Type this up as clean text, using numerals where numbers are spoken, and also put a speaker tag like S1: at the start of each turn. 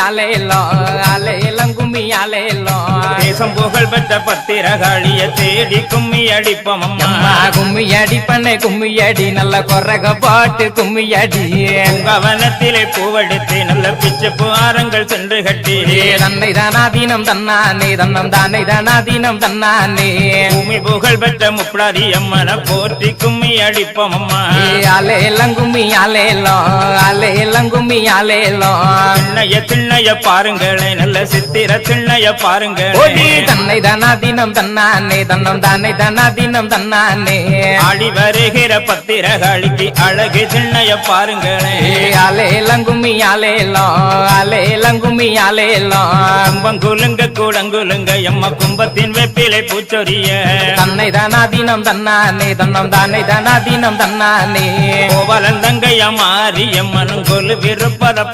S1: ஆலேலோ ஆலேலம் கும்மி ஆலேலோ
S2: தேசம் புகழ் பெற்ற பத்திரகாளிய தேடி கும்மி அடிப்போம் அம்மா
S1: கும்மி அடி பண்ணை கும்மி அடி நல்ல கொரக பாட்டு கும்மி அடி
S2: கவனத்திலே பூவெடுத்து நல்ல பிச்சை புகாரங்கள் சென்று கட்டி
S1: தன்னை தானாதீனம் தன்னானே தன்னம் தானே தானாதீனம் தன்னானே
S2: பூமி புகழ் பெற்ற முப்படாரி அம்மனை போற்றி கும்மி அடிப்போம் அம்மா
S1: ஆலேலம் கும்மி ஆலேலோ ஆலேலம் கும்மி ஆலேலோ
S2: திண்ணைய பாருங்களே நல்ல சித்திர திண்ணைய பாருங்களே
S1: தன்னை தானாதீனம் தன்னானே தன்னம் தானே தானாதீனம் தன்னானே
S2: ஆடி வருகிற பத்திரகாளிக்கு அழகு திண்ணைய பாருங்களே
S1: ஆலேலம் கும்மி ஆலேலோ ஆலேலம் கும்மி ஆலேலோ
S2: கும்பங்குலுங்க கூடங்குலுங்க எம்ம கும்பத்தின் வெப்பிலை பூச்சொரிய
S1: தன்னை தானாதீனம் தன்னானே தன்னம் தானே தானாதீனம் தன்னானே
S2: கோவலந்தங்கைய மாறி எம்மனும் கொலு விருப்பத